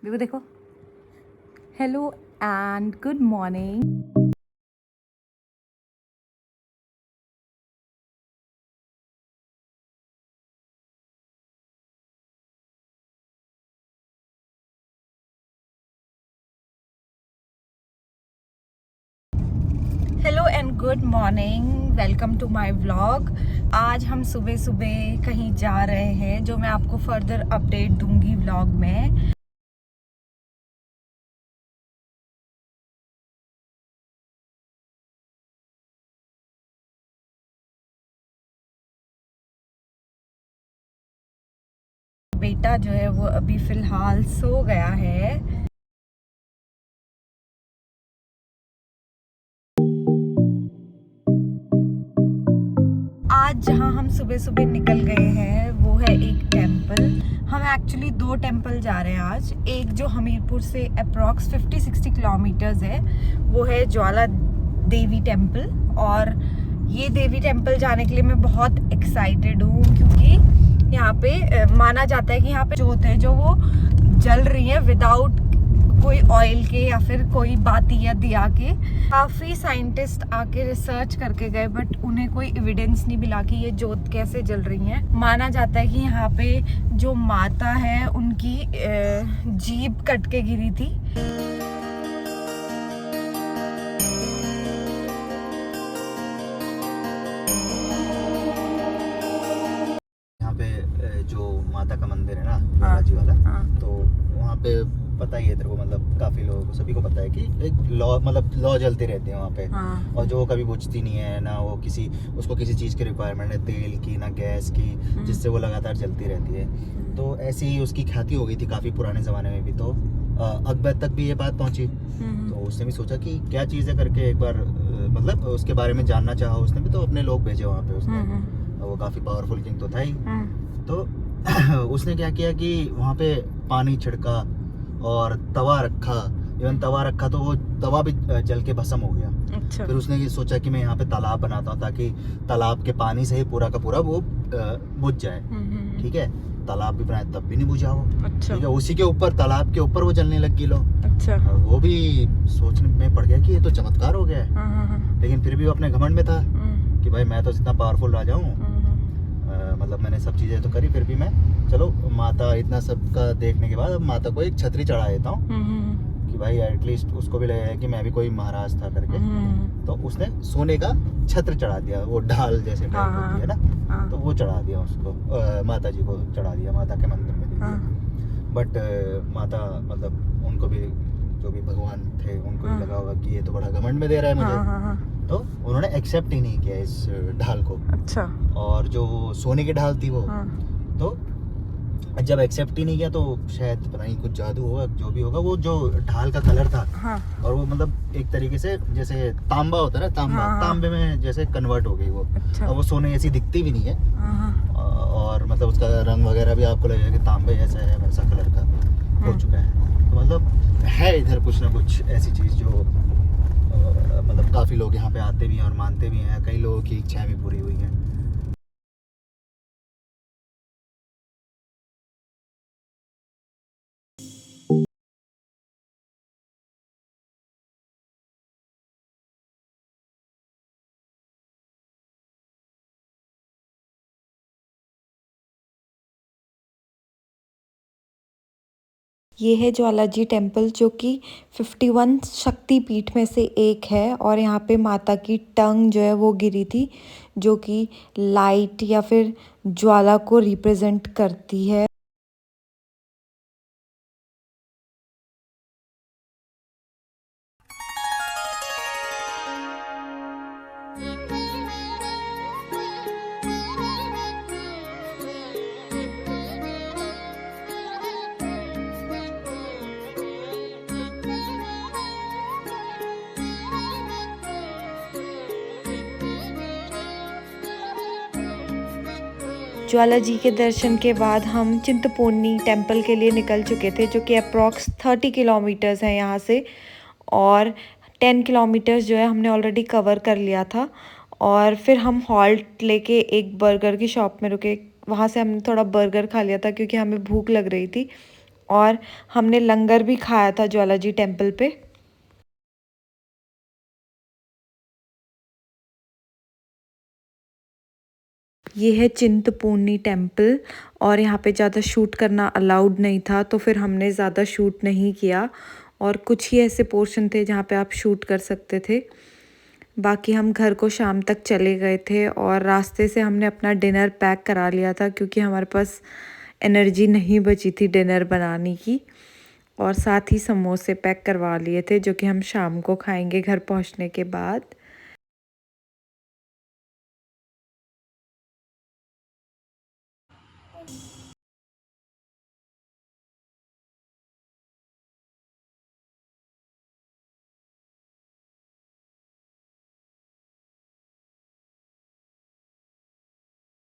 देखो देखो। Hello and good morning. Hello and good morning, welcome to my vlog. आज हम सुबह सुबह कहीं जा रहे हैं, जो मैं आपको फर्दर अपडेट दूंगी व्लॉग में। बेटा जो है वो अभी फिलहाल सो गया है। आज जहाँ हम सुबह सुबह निकल गए हैं वो है एक टेम्पल। हम एक्चुअली 2 टेम्पल जा रहे हैं आज। एक जो हमीरपुर से अप्रॉक्स 50-60 किलोमीटर्स है, वो है ज्वाला देवी टेम्पल। और ये देवी टेम्पल जाने के लिए मैं बहुत एक्साइटेड हूँ, क्योंकि यहाँ पे माना जाता है कि यहाँ पे जोत है जो वो जल रही है विदाउट कोई ऑयल के या फिर कोई बाती या दिया के। काफ़ी साइंटिस्ट आके रिसर्च करके गए, बट उन्हें कोई एविडेंस नहीं मिला कि ये जोत कैसे जल रही है। माना जाता है कि यहाँ पे जो माता है उनकी जीभ कट के गिरी थी। यहाँ पे जो माता का मंदिर है ना, बालाजी वाला, तो वहाँ पे पता ही है तेरे को, मतलब काफी लोग सभी को पता है कि एक लॉ जलती रहती है वहाँ पे। और जो कभी बुझती नहीं है ना, वो उसको किसी चीज की रिक्वायरमेंट है, तेल की ना गैस की, जिससे वो लगातार जलती रहती है। तो ऐसी ही उसकी ख्याति हो गई थी काफी पुराने जमाने में भी। तो अकबर तक भी ये बात पहुंची, तो उसने भी सोचा कि क्या चीज है करके एक बार मतलब उसके बारे में जानना चाहा उसने भी, तो अपने लोग भेजे वहाँ पे उसने। वो काफी पावरफुल किंग तो था ही। तो उसने क्या किया कि वहाँ पे पानी छिड़का और तवा रखा। इवन तवा रखा तो वो तवा भी जल के भस्म हो गया। अच्छा। फिर उसने ये सोचा कि मैं यहाँ पे तालाब बनाता हूँ, ताकि तालाब के पानी से ही पूरा का पूरा वो बुझ जाए। ठीक है, तालाब भी बनाया तब भी नहीं बुझा वो। अच्छा। ठीक है, उसी के ऊपर, तालाब के ऊपर वो जलने लगी लो। अच्छा। वो भी सोचने में पड़ गया कि ये तो चमत्कार हो गया है। लेकिन फिर भी वो अपने घमंड में था कि भाई मैं तो जितना पावरफुल राजा हूँ, मतलब मैंने सब चीजें तो करी, फिर भी मैं, चलो माता इतना सब का देखने के बाद अब माता को एक छतरी चढ़ा देता हूँ कि भाई एटलीस्ट उसको भी लगेगा कि मैं भी कोई महाराज था करके। तो उसने सोने का छत्र चढ़ा दिया, वो ढाल जैसे टाइप होती है ना, तो वो चढ़ा दिया उसको, माता जी को चढ़ा दिया, माता के मंदिर में दे दिया। बट माता मतलब उनको भी, जो भी भगवान थे उनको भी लगा होगा कि ये तो बड़ा घमंड में दे रहा है मुझे। तो उन्होंने एक्सेप्ट ही नहीं किया इस ढाल को। अच्छा। और जो सोने की ढाल थी वो, तो जब एक्सेप्ट ही नहीं किया, तो शायद पता नहीं कुछ जादू होगा, जो भी होगा, वो जो ढाल का कलर था, और वो मतलब एक तरीके से जैसे तांबा होता है ना, तांबे में जैसे कन्वर्ट हो गई वो। अच्छा। और वो सोने जैसी दिखती भी नहीं है। और मतलब उसका रंग वगैरह भी आपको लगेगा कि तांबे जैसा है, वैसा कलर का हो चुका है। तो मतलब है इधर कुछ ना कुछ ऐसी चीज जो मतलब काफी लोग यहाँ पे आते भी हैं और मानते भी हैं। कई लोगों की इच्छाएं भी पूरी हुई हैं। ये है ज्वालाजी टेम्पल, जो कि 51 शक्ति पीठ में से एक है। और यहाँ पे माता की टंग जो है वो गिरी थी, जो कि लाइट या फिर ज्वाला को रिप्रेजेंट करती है। ज्वाला जी के दर्शन के बाद हम चिंतपूर्णी टेम्पल के लिए निकल चुके थे, जो कि अप्रॉक्स 30 किलोमीटर्स है यहाँ से। और 10 किलोमीटर्स जो है हमने ऑलरेडी कवर कर लिया था। और फिर हम हॉल्ट लेके एक बर्गर की शॉप में रुके। वहाँ से हमने थोड़ा बर्गर खा लिया था, क्योंकि हमें भूख लग रही थी। और हमने लंगर भी खाया था ज्वाला जी टेम्पल पे। ये है चिंतपूर्णी टेम्पल और यहाँ पे ज़्यादा शूट करना अलाउड नहीं था, तो फिर हमने ज़्यादा शूट नहीं किया और कुछ ही ऐसे पोर्शन थे जहाँ पे आप शूट कर सकते थे। बाकी हम घर को शाम तक चले गए थे और रास्ते से हमने अपना डिनर पैक करा लिया था क्योंकि हमारे पास एनर्जी नहीं बची थी डिनर बनाने की। और साथ ही समोसे पैक करवा लिए थे जो कि हम शाम को खाएंगे घर पहुंचने के बाद।